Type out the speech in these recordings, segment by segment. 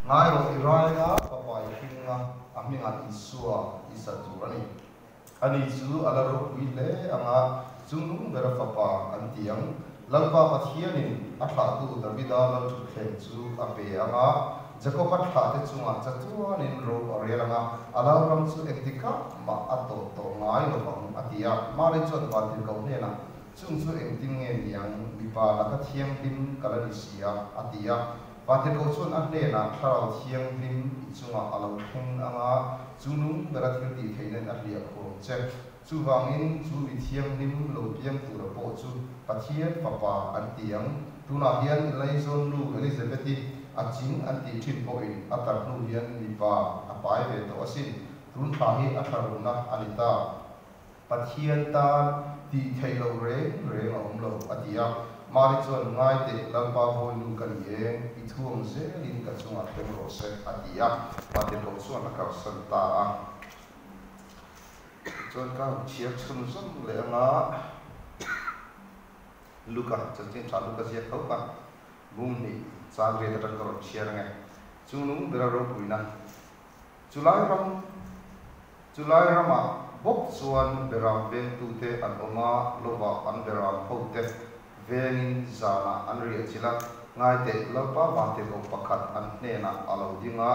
ngai ro iraya papai hinga aminga isua isaturani ani chu alaro wile anga chunung bera papa antiang lalpa pathianin atha tu davida lal chu khen chu ape anga jacob atha te chunga chatuanin ro arelanga alaram chu ektika ma ato to ngai ro bang atia mari chon batin ko nena chung chu engting nge niang bipa laka thiam lim kalanisia atia batin ko chon anne na tharau thiam lim chunga alo theng anga chunung bera thirti theinen alia ko che chu wangin chu li thiam lim lo piang tu ro po chu pathian papa antiang tuna hian leizon lu elizabeth aching anti thin po in atar nu hian lipa apai ve to asin tun tha hi atharuna anita pathian ta ti thailo re om lo atia mari chon ngai te lalpa boy lu kan ye I thuang se lin ka chunga tem ro se atia patin ro chuan ka san ta chon ka chiak chun som le anga luka chatin cha luka sia khau ka bum ni sang re ta ro chiar nge chunung bera ro puina julai rama bok chuan beram ve tu te an oma lova an beram ho te venin zana an ri chila ngai te lalpa wante ko pakhat an hena alo dinga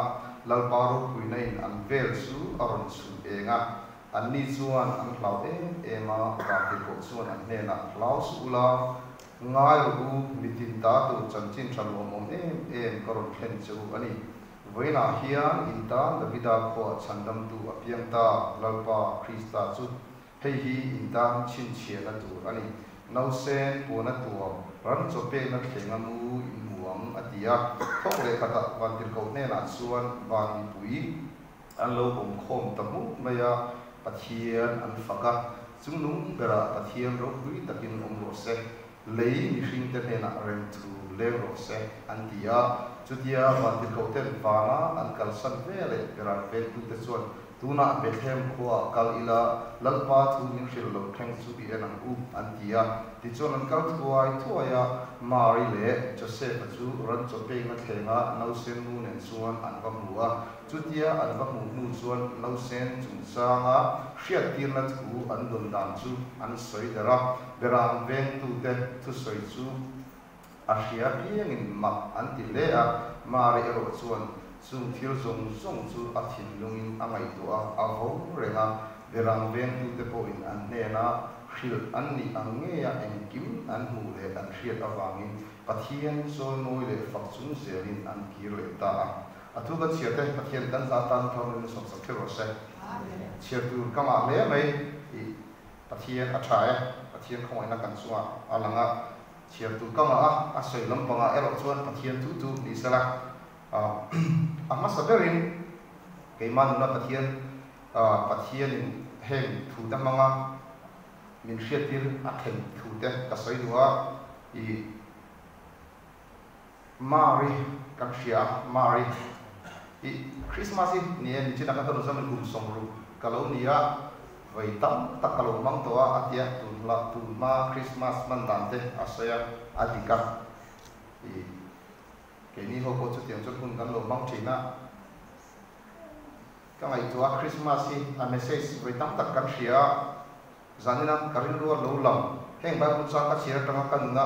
lalpa ro puina in an vel su aron su enga an ni chuan an hlau ema wante ko chuan an hena hlau su la ngai ru mitin ta tu chanchin thalom em karon khen chu ani voina hian inta davida ko chandam tu apiang ta lalpa krista chu hei hi inta chin chiana tu ani nausen pona tu ran chope na thenga mu inhuam atia thok le khata wantir ko ne na chuan wang pui an lo om khom tamu maya pathian an faka chungnung bera pathian ro pui takin om ro se lei mi hring te na rem thu le ro se an dia chutia wantir ko ten pana an kalsan vele bera ve tu te chuan tuna bethem khuwa kal ila lalpa thu ning hril lo theng chu bi enang u antia ti chon an kal thuai thuaya mari le joseph chu ran chope na thenga nausen nu nen chuan an va muwa chutia an va mu nu chuan nausen chung sanga hriat tir na thu an don dan chu an soi dara beram veng tu te thu soi chu a hria piang in ma an ti le a mari ero chuan sung thil zong chu a thin lungin angai tu a ho renga berang ven tu te po in an nena hril an ni ange ya engkim an mu le an hriat awangin pathian so noi le fakchung zelin an kir le ta athu ka chiate pathian dan za tan thon som sak thero se chiat tu kama le mai pathian athai pathian khoi na kan suwa alanga chiat tu kama a soi lampanga ero chuan pathian tu ni sala amma saberin keiman na pathian hem thu da manga min hriatir a khen thu te ka soi duwa I mari kan hria mari I christmas ni en china ka thon zaman hum somru kalonia vaitam takalo mang toa atia tunla tunma christmas mandante asaya adika kini ho ko chu tiang chu kun kan lo mang thina ka ngai tua christmas hi a message vai tam tak kan hria zanina karin ro lo lam heng ba ku chang ka chira tanga kan na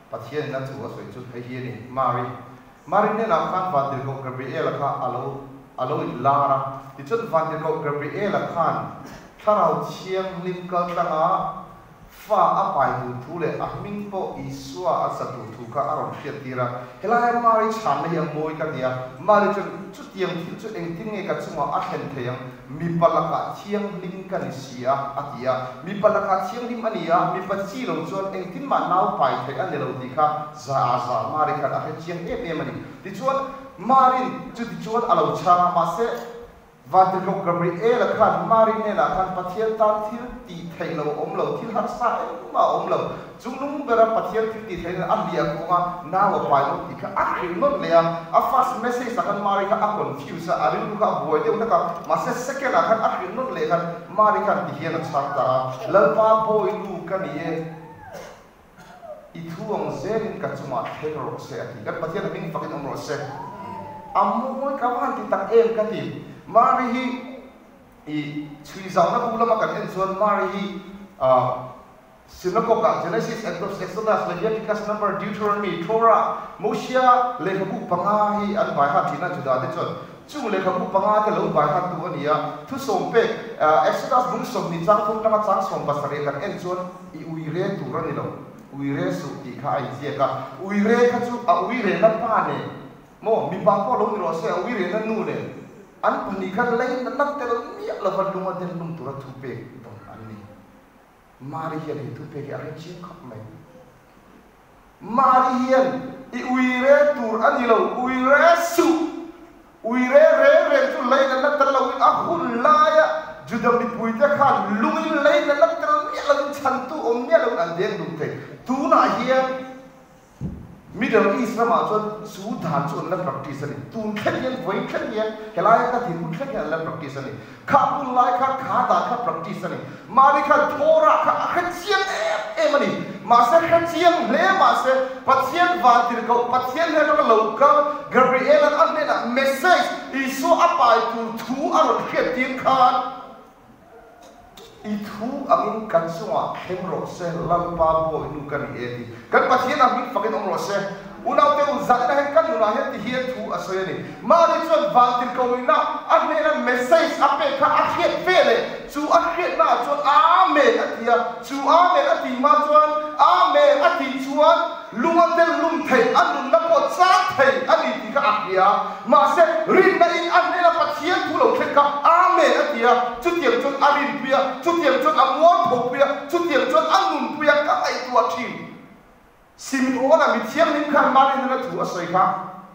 pathian na chu soi chu hei hi ni mari ne na khan va dir ko gabriel kha alo lara ti chun van dir ko gabriel khan tharau chiang lim kal tanga fa apai tu thule ahming po iswa asatu thu ka aron hriat tira helai mari chan le yang moi ka dia mari chu tiang thil chu eng tin nge ka chunga a khen theyang mi palaka thiang lim kan sia atia mi palaka thiang lim ania mi pachi lo chuan eng tin ma nau pai the an lo ti kha za mari ka a chiang e mani ti chuan marin chu ti chuan alo changa ma se vantir ko gabriel khan mari ne la khan pathian tan thil ti thailo omlo thil har sa ma omlo chungnung bera pathian thil ti thaina alia ko ma na wa pai lo ti kha akhir not le a first message kan mari ka a confuse a rin ka boy de una ka ma se second khan akhir not le khan mari khan ti hian chang ta lalpa boy lu ka ni e I thuang zerin ka chuma thero se ati kan pathian ming fakin omro se amoi kawan ti tak em ka ti mari hi I chui zau na kula makan en zon mari hi Sinagoga, Genesis, Exodus, Leviticus, Number, Deuteronomy, Torah, Moshe, Lehabu Pangahi, and Bahatina Judah, the church. Chung Lehabu Pangahi, Low Bahat to Ania, to Sompe, Exodus, Bunsom, Nizam, Namatan, Som Basareka, and Zon, we read to Ranilo, we read to Ika, Zieka, we read to we read not Pane, more, Mipako, Rose, we read a noon. And Panika lay the Natal, me love a luma del lum to pay. Mari hian tu pe ke chi khap mai mari hian I uire tur anilo uire su uire re tu lai na tal lawi a hun la ya judam ni puita khan lungin lai na tal mi la chan tu om nya lo an deng dum te tu na hian Middle East ma chon su dhan chon la practice ni tun khen hian voi khen hian kelai ka thi khen hian la practice ni kha pun lai kha da kha practice ni mari kha thora kha chiang em ni ma se kha chiang le ma se pathian va tir ko pathian he to lo ka Gabriel an ne na message I so apai tu thu a ro khet tin khan I thu amin kan suwa hemro se lampa bo inu kan edi kan pathian amin fakin omro se unaw te uzak na hen kan una he ti hian thu asoy ni ma ri chon vantir ko ina an ne na message ape kha akhet vele chu akhet na chon amen atia chu amen ati ma chon amen ati chuan lungan del lum thei an na po cha thei ani ti ka akia ma se rin na in an ne na pathian thu lo khet ka amen atia chu tiam chon arin pia chu tiam chon amon pho pia chu tiam chon anun pia ka ai tua thi Simeon mi thiam nim khan mari na thu asoi kha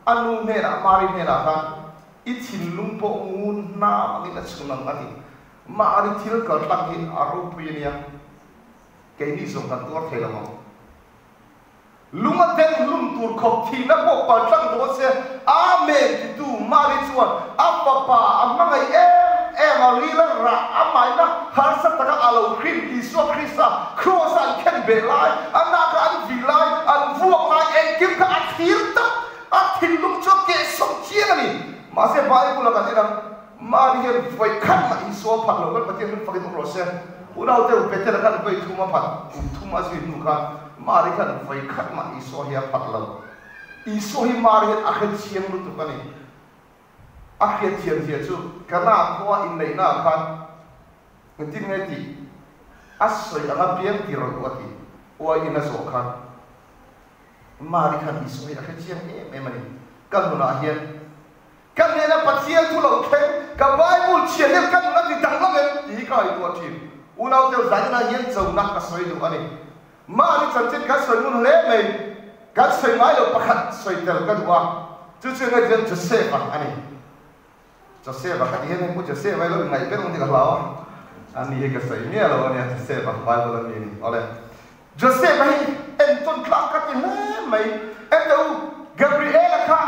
anu ne na mari ne na kha I thin lum po ngun na ngi na chunang ani mari thil ka tak hi aru puinia ke ni zong kan tur thela mo lunga ten lum tur khop thi na po pa tang do se amen ti tu mari chuan apapa amangai Emily ra amai na har sa taka alo khin Isu Krista cross an ken be lai anaka an vi lai an vuak lai en kim ka athir ta athil lum cho ke som chiang ni ma se Bible ka ina mari hen voi khan ma Isu phat lo kan patien fakit ro se unau te pete la kan voi thuma phat thuma si nu ka mari kan voi khan ma Isu hi phat lo Isu hi mari hen akhet chiang lu tu ka ni akhet chiang dia chu kana khoa in nei na khan ntin ngai ti asoi anga piang ti ro ati wa ina so khan mari khan Isu hi akhet chiang em ani kan na hian kan ne na pathian thu lo khen ka Bible chian ne kan na ti dang la ti ka I tu thi unau te zai na hian chau na ka soi lu ani mari chan chin ka soi mun le mai ka soi mai lo pakhat soi tel ka wa chu chu ngai jen Joseph ani Joseph ka hian mu Joseph vai lo ngai pe ong ti ka lao ani he ka sai mi lo ani Joseph Bible ni ole Joseph hi en ton klak ka ti le mai en do Gabriel ka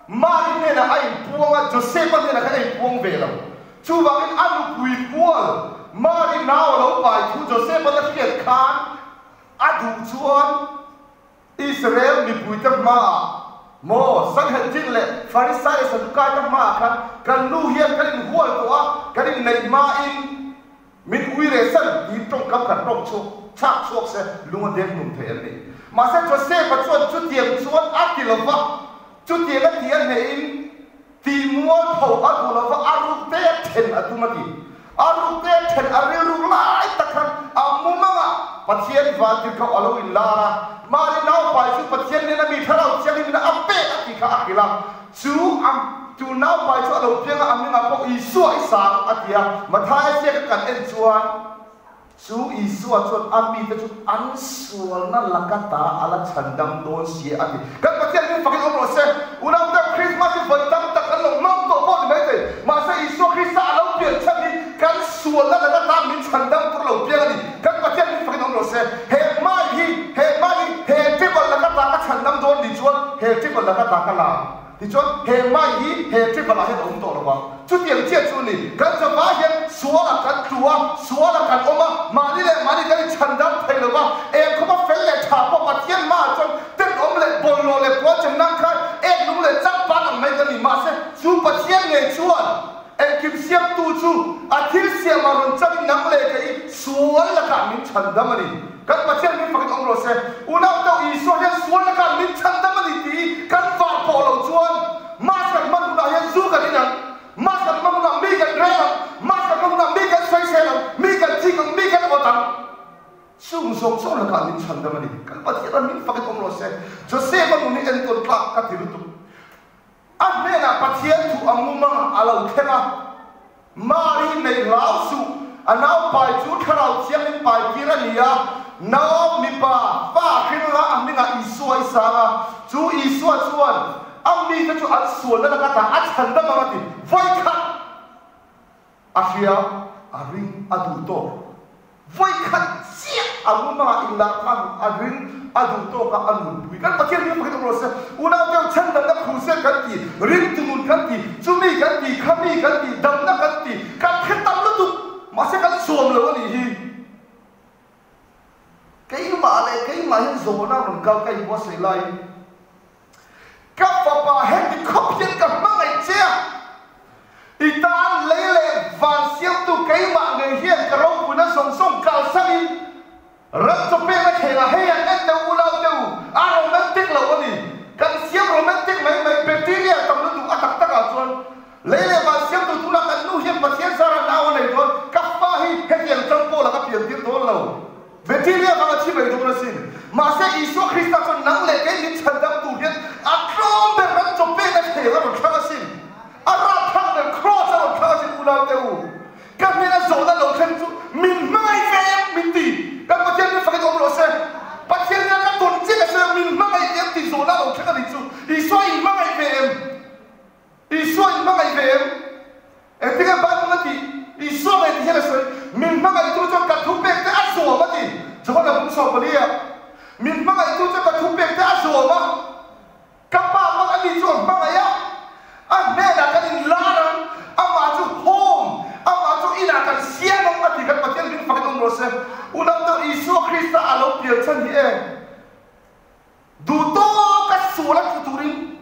mari ne na ai puanga Joseph ne na ka ai puang ve lo chu wa in anu pui pual mari naw lo pai chu Joseph na khiat khan adu chuan Israel mi pui tak ma mo sang han jin le Pharisai Sadukai tak ma khan kan lu hian kan in hual to a kan in nei ma in min uire san di tong kam kan tong chu chak chuak se lunga den num the ni ma se Joseph pa chuan chu tiam chuan atilova chu tiam a tian ne in ti mual pho atulova aru te then atumati aru te then ariru lai takhan amumanga pathian vantir ka alo in lara mari nau pai chu pathian ne na mi tharau chiang ni na ape ati kha akila chu am tu nau pai chu alo pianga aminga po Isu isa atia mathai se kan en chuan chu Isu chuan ami te chu an sual na lakata ala chandam don si ati kan pathian ni fakin omro se unau ta Christmas voi tam tak kan long nom to po mai te ma se Isu Krista alo pian chani kan sual na lakata min chandam por lo pianga ni kan pathian ni fakin omro se he he tribal lakata ka chandam don ni chuan he tribal lakata ka la ti chuan he mai hi he tribal la he om to lo ba chu tiang chia chu ni kan cha ba hian suala kan tua suala kan oma mani kan chandam thai lo ba em ko ba fel le tha po pathian ma chuan ten om le bol lo le po chen nang kha ek lung le chak pa ang mai kan ni ma se chú bát thiên ngày chuan em kịp xiêm tu chú thil xiêm mà run chân nắng lệ cái suối là cả mình chân đâm đi kan bát thiên mình phải ông rồi xem unau tao ý suối là suối là cả mình chân đâm đi tí kan vào bỏ lẩu chuan mà sản măng cũng đã hiện du cái này mà sản măng cũng mi cái rẻ mà sản măng cũng mi cái xoay xe mi cái chi cũng mi cái ô tăng sung sung sung là cả mình chân đâm đi kan bát thiên mình phải ông rồi xem Joseph mà mình ăn tuần khác cái thứ đó anh nên là bát thiên thu âm măng alo thế mà Mari này lão su anau bài chú thảo chiang in bài kia là nia nao mi pa pha khi nó anh mình là isua isanga chú isua chuan anh mi cái chú anh suan đó là cái anh chân đó mà cái voi khát akhia aring aduto voi khát sia anh mà in la khăn aring aduto ka anh bui kan pathian ni pakit ro se unau teu chan dam na khuse kan ti rin tumun kan ti chumi kan ti khami kan ti dam na kan ti kan khetam lu tu ma se kan suam lo ni hi cái mà hin zo na ron kal kai bo se lai ka pa pa he ti khop yen ka ma ngai che ita lele van siam tu cái mà người hiền ka ro pu na song song kal sami rất cho bé nó thể là hay anh đâu u lâu đâu romantic là cái gì cần siêu romantic mấy bacteria trong nó tụ tắc tắc ở chuan lấy mà siêu tụ là cần nuôi hiệp và siêu ra nào này thôi cặp pha hi hết tiền trong bộ là các tiền tiền thôi lâu bacteria mà chỉ mấy đâu là xin mà sẽ Isu Christa cho nắng lệ cái những chân đâm tụ hiện trong bé rất cho bé nó thể là một khá xin ra thằng này cross là một khá xin u lâu đâu các bên nó giàu ra đầu thân mình mai về mình tỉ các bác sĩ phải có một số bác sĩ các tuần trước là sao mình mang ngày em thì số nào cũng chắc là đi xuống đi xoay mang ngày về em thì cái bạn nó thì đi xoay ngày thì là sao mình mang ngày tôi cho cả thu bẹt cái áo sổ mà thì cho nó cũng sổ vào đi à mình mang ngày tôi cho cả thu bẹt cái áo sổ mà các bạn mang anh đi xuống mang ngày á anh mẹ đã cái gì lá đó anh mà chú home anh mà chú ina cái xiên nó thì các bác sĩ phải có một số unang tao Isu Christa alo piel chan hi e duto ka sulat futurin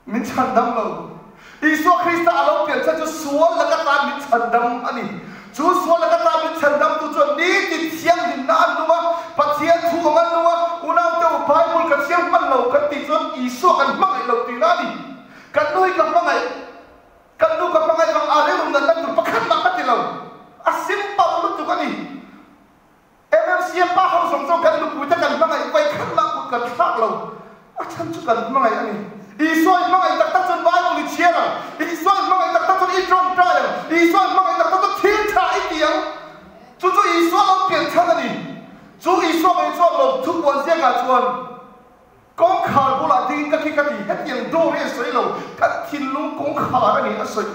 min chan dam lo Isu Christa alo piel chan chu sual la ka ta min chan dam ani chu sual la ka ta min chan dam tu chu ni ti thiang hin na an nuwa pathian thu man nuwa unang tao Bible ka siang man lo ka ti chu Isu kan mangai lo ti na ni kan noi ka mangai bang are lum dan tu pakhat ma ka ti lo a simple lu tu ka ni em siapa harus song kan lu puja kan mangai kai kan la ku kan thak lo a chan chu kan mangai ani isoi mangai tak tak chon bai li chiara isoi mangai tak tak chon I trong trial isoi mangai tak tak thiên tha I tiang chu isoi lo pian chan ani chu isoi mai chu lo thu bon sia ka chuan kong khar bu la ding ka ki ka ti het yang do re soi lo ka thin lu kong khar ani a soi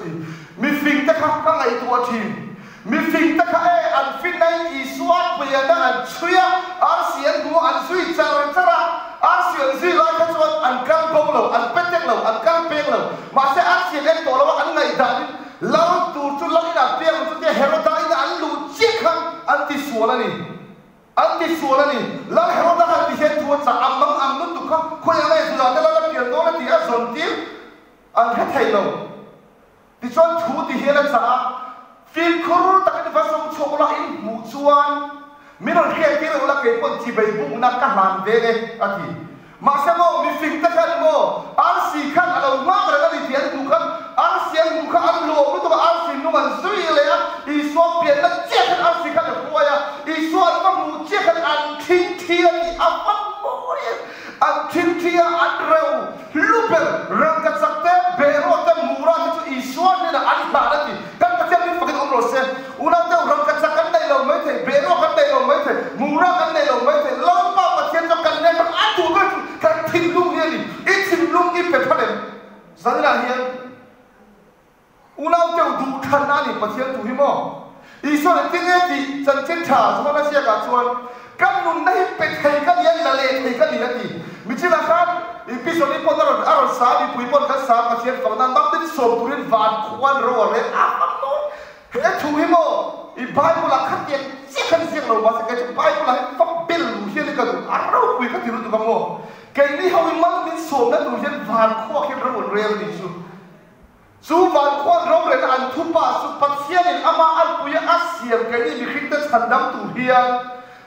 mi fing ta ka ngai tua thim mi phình tất cả anh phình này Isuat bây giờ anh suy anh xiên của anh suy chả ra anh xiên gì lại cái chuyện anh căng bông lâu anh bết tết lâu anh căng beng lâu mà sẽ anh xiên em tổ lâu anh ngày đàn lâu tu tu lâu là beng tu cái hero đàn anh lù chết khăng anh ti xua là nè lâu hero đàn anh ti hiện thua chả âm nút tu khăng khôi anh này rồi đó là tiền đó là tiền anh dồn tiền anh hết thầy lâu thì cho thu thì hiện là chả phim khổ ta cái phát sóng chụp lại mù chuan mình nói cái là cái con chỉ bị bụng nát cả hàn về đấy à thì mà sao mà mình phim ta cái mà ăn xì khăn ăn lâu mà cái này tiền đủ khăn ăn xiên đủ khăn ăn lùa mới tụi ăn xì nó ăn suyเลยอ่ะอีส่วนเปลี่ยนแล้วเจ๊กันăn xì khăn được rồiอ่ะอีส่วนก็มูเจ๊กันănทิ้งเทียนอับอับโอ้ยอันทิ้งเทียนอันเร็วลูกเป็นรังกัดสักเตะเบโรเตมูราที่อีส่วนนี่นะอันหนาแล้วที่กันประเทศนี้ฟังกันรถunang teu ram kan sakan dai lo mai the bero kan dai lo mai the mura kan dai lo mai the lo pa pathian cho kan nei kan atu kan thin lung ni I thin lung I pe phalen zanra hian unang teu du khan na ni pathian tu hi mo I so le tin e ti chan chen tha so na sia ka chuan kan nun nai pe thai kan yan la le thai kan ni na ti mi chi la khan episode ni pon aron sa bi pui pon ka sa pathian phang nan bak tin som turin van khwan ro re cái chú hi mo I Bible là khắc tiền chiếc khăn riêng lâu mà cái chú Bible là pháp bill đủ hiên cái đủ ăn đâu quý các thứ tụi mo cái này hầu như mất mình sồn đã đủ hiên vàn khoa khi nó buồn rêu đi chú chú van quan rong lên ăn thu pa su pat hiền in ama ăn puya asiam cái này bị khinh tới thành đam tu hiền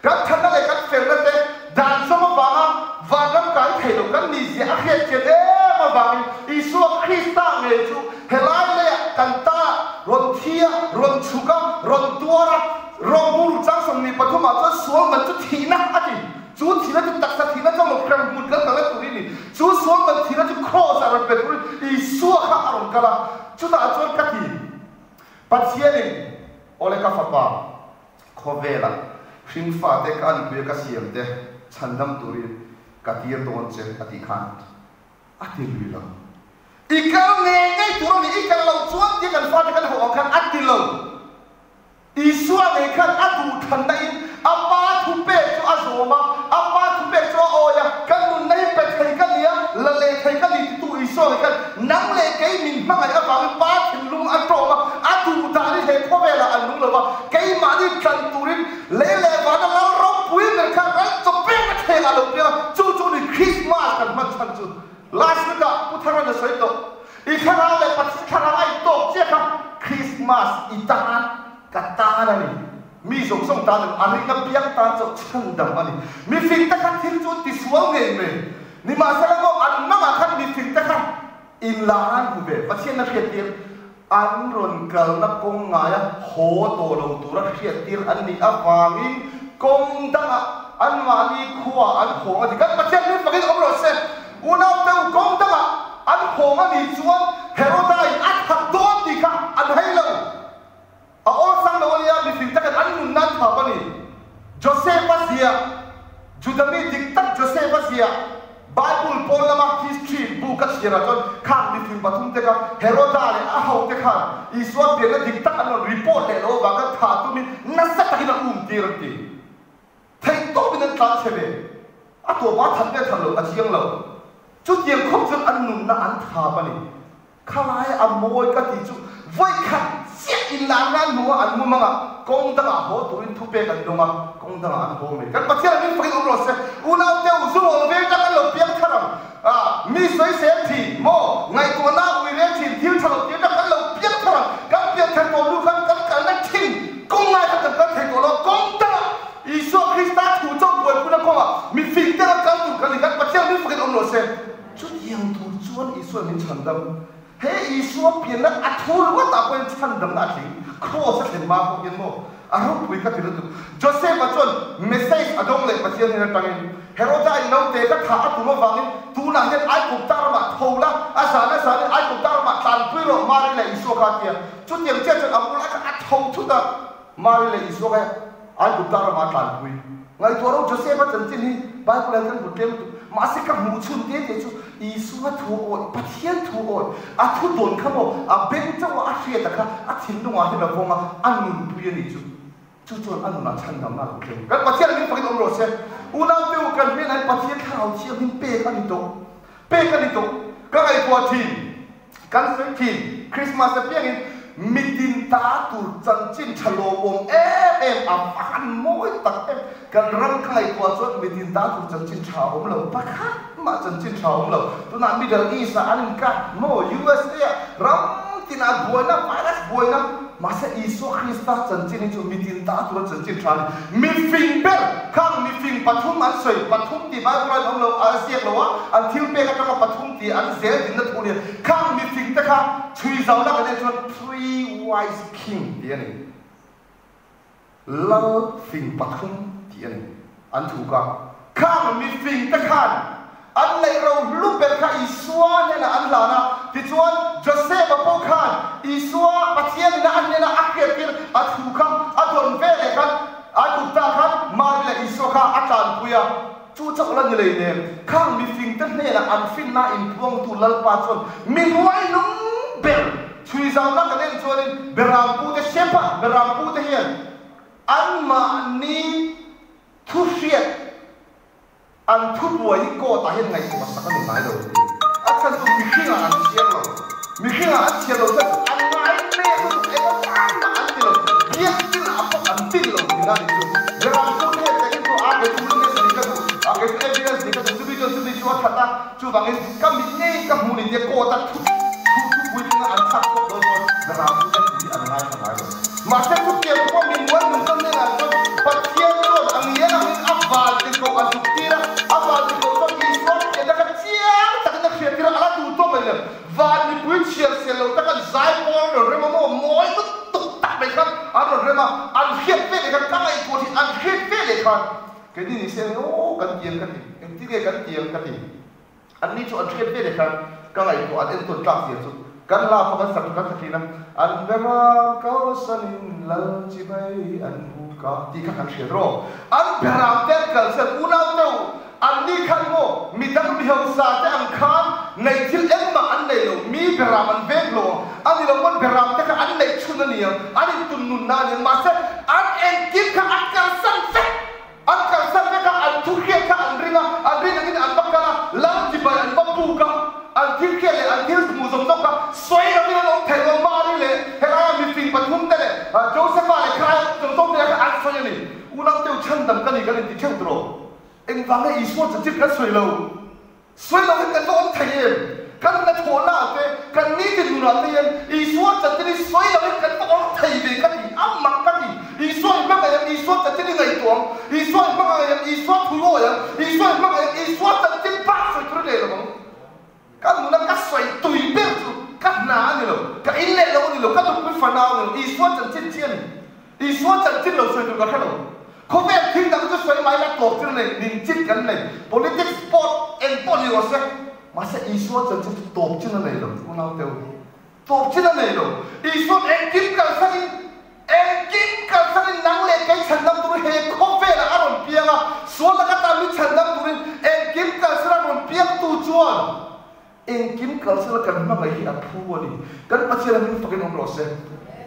các thành đó lại các phèn đó thế đàn số mà vàng và năm cái thầy đồ các nị gì ác hiện trên đấy mà vàng Isu Christa nghe chú helai lệ cần ta ron thia ron chuka ron tuara ron bul trang song ni pathu ma cho suang man chu thina ati chú thina chu taksa thina trong một krang mut kan kala tu ni chú suang man thina chu cross ar petrol Isu kha aron kala chú ta chon kati pathiani ole ka fapa khovela hring fa te kan pe ka siam te chandam turi katir ton che ati khan ati lila ikaw ngay turo ni ikaw law chuan ti kan fa te kan ho kan ati law Isu ang kan atu than dai apa thu pe chu azoma apa thu pe chu oya kan nun nei pe thai kan lia la le thai kan ni tu Isu kan nang le kai min mangai awang pa thin lung an pro ma atu da ni he khovela an lung lo ba kai ma ni kan turin le wa da la ro pui me kan an to pe ma the la lo pia chu ni Christmas kan man chan chu last week puthara na soi to ikhara le pat khara ai to che kha Christmas itan kata ni mi song song ta ani na piang ta cho chan dam ani mi fing ta khan thil chu ti suang nge me ni ma sa lo an ma khan mi fing ta khan in la an hu be pathian na khiat tir an ron kal na kong nga ya ho to lo tu ra khiat tir an ni awangin kong danga an ma ni khuwa an ho ati kan pathian ni pakin om ro se unaw te kong danga an ho ma ni chuan herodai at hak don ti kha an hai lo a all sang lo ya mi fing ta kan an nun nan tha bani Joseph Asia Judami diktat Joseph Asia Bible polama history book at sira ton kham mi fing pathum te ka herodai a ho te kha iswa be na diktat an report le lo ba ka tha tu mi nasa ta hina ti ra ti thai to bin an tla chebe a to ba than be than lo a chiang lo chút tiền không chừng ăn nụm na ăn thà bani khalai amoi ka ti chu voi khan siết in la na nu an mu manga kong da ho turin thu pe kan donga kong da an ho me kan pathian min fakin omro se unau te uzu ol ve ta kan lo piang tharam mi soi se thi mo ngai ko na wi re thi thil thalo ti ta kan lo piang tharam kan piang than ko lu kan na thin kong ngai ka kan thai ko lo kong da Isu Christa thu chong boi puna ko mi fing ta kan tu kan kan pathian min fakin omro se chút yang tu chuan Isu min chandam he Isu pian na athur wa ta pen chandam na thi cross sen ma ko yen mo aro pui ka tiru Joseph achon message adong le pathian hin tangin Herodai no te ka tha atu ma wangin tu na hen ai ku tar ma thola asana sa ai ku tar ma tan pui ro mari le Isu ka tia chút yang che chon amul ka athau thu da mari le Isu ka ai ku tar ma tan pui ngai to ro Joseph chan chin hi Bible kan bu tem masih kah muncul dia tu Isu tu oi pathian tu oi aku don kamu bentuk asyik tak aku hindu wahid nak faham anu punya ni tu anu nak candam nak tu kan pathian ni pakai umroh se unang tu kan ni nak pathian kau siap ni pe kan itu kan ai buat team kan team Christmas tapi yang mitin ta tu cancin calobong apan moi tak kan ram kai kuat mitin ta tu cancin calobong lo pakat mak cancin calobong lo tu nak Middle East an kan mo USA ram tina buana virus buana masa Isu Christa cancin itu mitin ta tu cancin calobong mi finger kan mi fing pathum an soi pathum ti ba bulan om lo Asia lo until pe kata pathum ti an zel din na tu ni kan mi fing ta ka chui zau la kan tu three wise king dia ni love fing pathum dia ni an thu ka kan mi fing ta kan an lai ro lu ber ka Isua ne na an la na ti chuan Joseph po kan Isua pathian na an ne na akhir kir at thu ka adon ve le kan aku ta kan mar le Isu ka atan puya chu chak la ni le ne kan mi fing ta ne na an fin na in puang tu lal pa chon min wai nung ber chui zau na kan en chuan beram pu te shepa beram pu te hian an ma ni thu riat an thu buai ko ta hian ngai ko sak an ngai lo akan tu mi khinga an sian lo mi khinga an sian lo an ngai me e ma an ti lo ye tin apa an ti lo ni na ni tu beram pu te te tu a ke tu ne ni ka tu a ke evidence ni ka tu bi chu thata chu bangin kam mi nei ka mu ni te ko ta thu buai an sak ko do beram tu ke an ngai ngai ma se tu ke ko min wan min sam ne na ko pathian ro ang ye na min aval ti ko asukira aval ti ko so ki so ke da ka chia ta ka khia tira ala tu to me le van ni pui chia se lo ta ka zai mo ro re mo moi tu tu ta be kan aro re ma an khia pe le kan ka mai ko ti an khia pe le kan ke ni se o kan tiang kan ti ke kan tiang kan ti an ni chu an khia pe le kan ka mai ko an en tu ta sia chu kan la pa kan sak kan sakina an bera ka sanin lal chi bai an hu ka ti ka kan khia ro an bera te kal se una to an ni kan mo mi dang mi hau sa te ang khan nei thil em ma an nei lo mi bera man vek lo an ni lo mon bera te ka an nei chun ni an ni tun nun na ni ma se an en kim ka an kal san fe an kal san fe ka an tu khia ka an ringa ni an bakala lam chi bai an ba pu ka an til ke le an til mu som ka soi ra ni lo thai lo ma ni le he la mi fin pathum te le Joseph le khai som te ka an soi ni ulang teu chan dam ka ni ka ni ti chang tro eng wang e isu cha chit ka soi lo kan lo thai em kan na thola te kan ni ti nu na te yen isu cha ti soi lo kan lo thai be ka ni am mak ka ni isu ma ka isu cha ti ngai tuang isu ma ka isu thu lo ya isu ma ka isu cha ti pa soi tro le lo kan nu na ka soi tui be tu ka na ni lo ka in le lo ni lo ka tu pu fa na ni isu cha ti chen isu cha ti lo soi tu ka lo ko ve tin da ko soi mai la tok tin nei ning chit kan nei politics sport and politics ma se isu cha ti tok chin nei lo ko na te tok chin nei lo isu en kim ka sa nang le kai chan dam tu he ko ve la aron pia ga so la ka ta mi chan dam tu en kim ka sa ron pia tu chuan en kim ka sa kan ma mai a phu ni kan pa che la min fa ke no lo se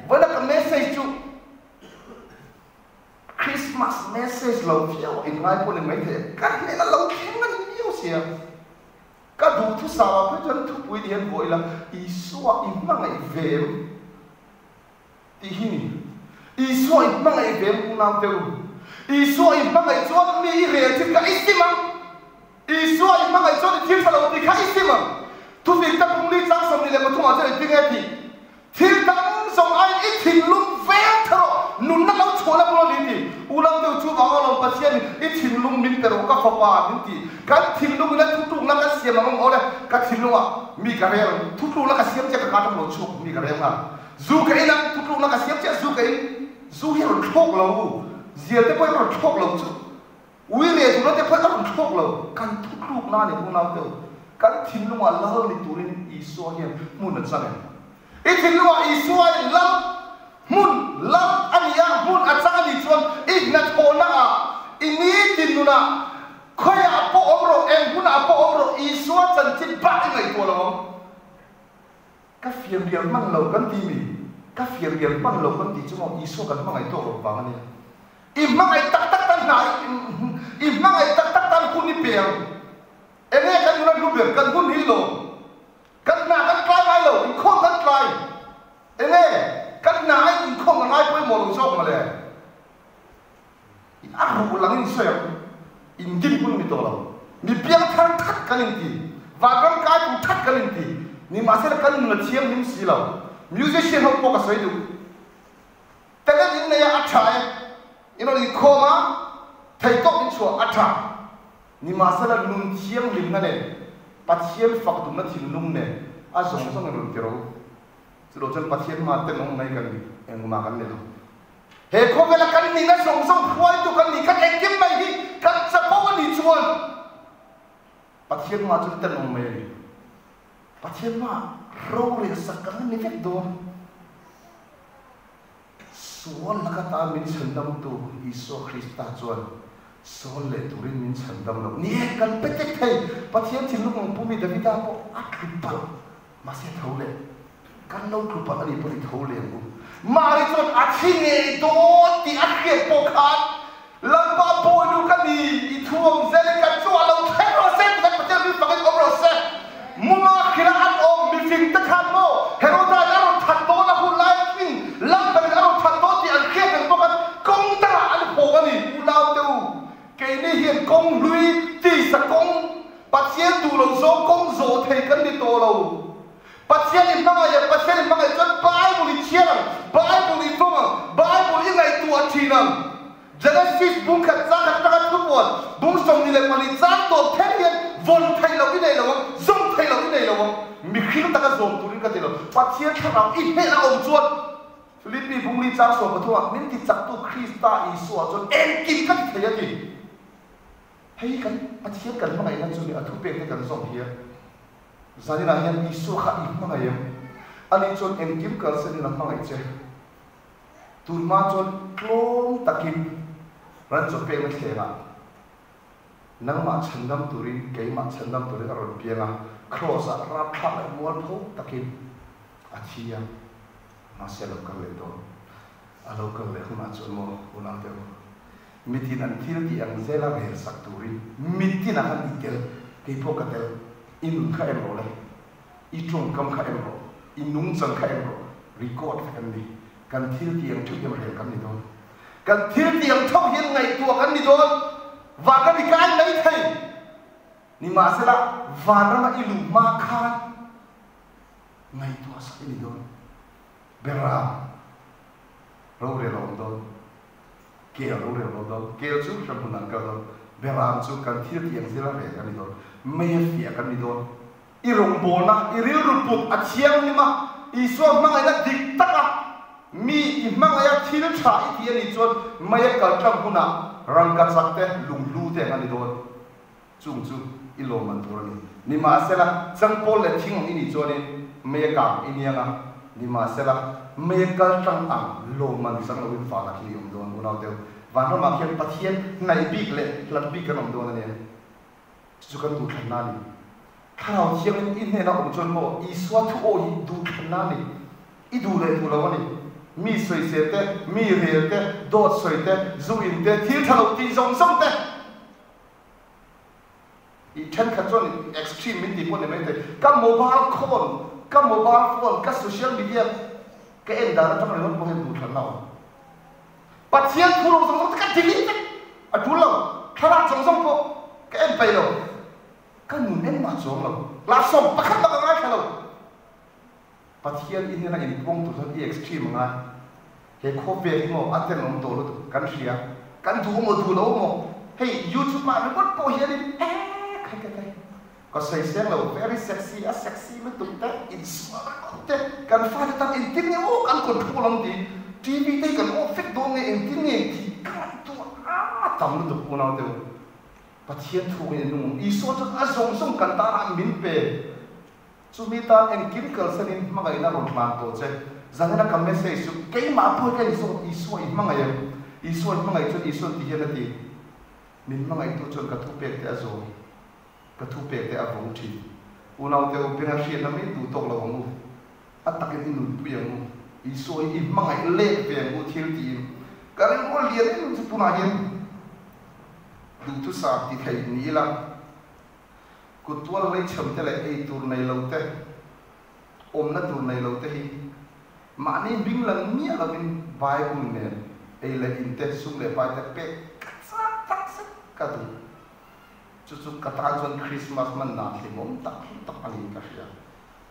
wa na ka message chu Christmas message lo phiêu in ngai po ni mai the kan ne la lo khin man ni sia ka du thu sa pa chen thu pui dian voi la isu a in ma ngai ve ti hi isu a in ma ngai ve ku nam te isu a in ma ngai chuan mi re ti ka isima isu a in ma ngai chuan ti sa lo ti ka isima tu vi ta pung li chang som ni le ma thu ma che ti ngai ti thil dang song ai i thin lum ve thro nun na lo chola bo li ti ulang teu chu ba lo pasien i thin lum min pero ka fa pa min ti kan thin lum la tu tu na ka siam ma ngole ka thin lum mi ka re tu tu la ka siam che ka ta lo chu mi ka re ma zu ka ina tu tu la ka siam che zu ka in zu hi ro thok lo zia te poi ro thok lo chu wi le tu na te poi ro thok lo kan tu tu na ni bu na teu kan thin lum la lo ni turin i so hian mun na chang ithin lua isua lam mun lam ania mun achang ni chuan igna thona a ini tinuna khoya po omro em huna po omro isua chan chin ba ngai to lo ka fiam riam mang lo kan ti mi ka fiam riam mang lo kan ti chumo isua kan mangai to lo ba ni i mangai tak tan na i mangai tak tan kun ni pe ene kan nu lu ber kan kun hi lo kan na kan try mai lo in khom kan try ene kan na ai in khom ngai poi mo lo sok ma le in a ru lang in so in gin kun mi to lo mi piang thang that kan in ti va ram kai pu that kan in ti ni ma se kan nu chiam nim si lo musician ho po ka sai du ta ga in ne ya a thai ino ni khoma thai to in so a tha ni ma se la nun chiam lim na ne pathian fak tu na thin lung ne a zong zong ru ti ro chu lo chan pathian ma te nong nai kan ni eng ma kan ne lo he kho vela kan ni na zong zong khwai tu kan ni kan ek kim mai hi kan sa pa ni chuan pathian ma chu te nong mai pathian ma ro re sa kan ni vek do suan la ka ta min chandam tu iso Krista chuan sol le turin min chandam lo ni kan petek thai pathian thin lu ngong pumi davida po akripa ma se thole kan lo krupa ani po ni thole bu mari chon athine do ti akhe po khat lamba po lu kan ni I thuam zel kan chu lo thai ro se kan pathian mi pakai omro se muma khira at om mi fing ta khan mo heroda aro that to na hu lai fin lamba aro that to ti akhe kan po kan kong ta an po kan ni ulau teu cái này hiện công lui thì sẽ công bắt chiến tù lâu số công dỗ thầy cân đi tổ lâu bắt pathian in manga pathian in manga chon Bible in chiang Bible in fong Bible in ngai tu athinam Genesis bung khat za khat tu bon bung som ni le mani za to thelian von thai lo ni nei lo zom thai lo ni nei lo mi khil ta ka zom tu rin ka te lo pathian tharang i he la om chuat Philippi bung li cha so ba thua min ti chak tu Krista Isu chon en kim ka thei ati hei kan pathian kan ma ngai na chu ni athu pe te kan zom hia zani na hian Isu kha i ma ngai ani chon en kim ka se ni na ma ngai che tu ma chon klong takin ran cho pe ma thela nang ma chandam turin ke ma chandam turin aron pianga cross a ra kha mai mol pho takin achia ma se lo ka le do a lo ka le ma chon mo una te mitin an thil ti ang zela be sak turin mitin a han itel ke pho ka tel in kha em le I trong kam kha em ro in nung chang kha em ro record kan ni kan thil ti ang thu em re kan ni do kan thil ti ang thau hian ngai tu kan ni do và cái bị cái đấy thầy ni mà sẽ là và nó là ilu ma khan ngày tua sai ni don bera rau re lo don kêu rau re lo don kêu chú trong phần năng cao don bera chú cần thiết tiền sẽ là về cái ni don mấy phía cái ni don irong bona iril ruput achiang ni ma isu mang ai dik tak a mi mang ai thil tha I ti ni chon mấy cái trong huna rang ka sakte lung lu te ngani don chung chu ilo man thorani ni ma sela chang pol le thing ni choni me ka inianga ni ma sela me ka tang ang lo man sang lo win fa la ki um don unau te van ro ma khian pathian nai big le lat big kan um don ani chu kan tu thana ni thao chiang in ne na um chon mo I swa thu o I du thana ni I du le tu lo ani mi soi se te mi re te dot soi te zu in te thil thalo ti zong song te I then kha chon extreme min ti pon ne te ka mobile phone ka social media ka en da ra thang le mo he du than naw pathian thu lo song ka ti te a thu lo thara song song ko ka en pai lo ka nun en ma chong lo la som pa kha ba nga khalo pathian in na in pong tu san I extreme nga he kho pe mo aten om to lo kan ria kan thu mo thu lo mo hey YouTube ma me bot po here ni kai ko sai se lo very sexy a sexy me tum ta in swa te kan fa ta in tin ni o kan kon thu lam ti TV te kan o fik do nge in tin ni ti kan tu a tam lu tu na te pathian thu ni nu I so ta a song song kan ta ra min pe Sumita and Kimkel sanin mga ina ron manto che zangana ka message su kay ma po ka iso I mga yan iso mga ito iso ti henati min mga ito chon ka tupek te azo ka tupek te avong ti unaw te upina shi na mi tu tok lo mu atakin inu tu yang mu iso I mga ile pe mu thil ti ka rin ko lian ni tu na hin du tu sa ti thai ni la Kutual lay chum te le ei tur nei lo te om na tur nei lo te hi ma ni bing lang mi ala min Bible ne ei le in te sung le pa te pe sa tak sa ka tu chu ka ta jon Christmas man na li mom tak ani ka sia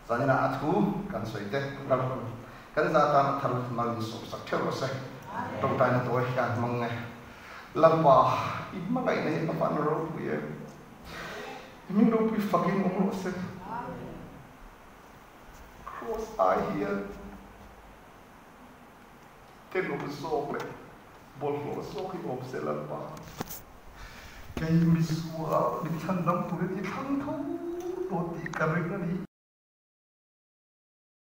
zani na athu kan soi te ram kan za ta thar mal ni so sak thero se tong ta na to kan mang nge lamba I ma kai nei pa pan ro ye You know we fucking almost said cross eye here. Then we saw it. Bol floor saw it up seller pa. Kay miswa di thandam tu di thang thau to ti karik na ni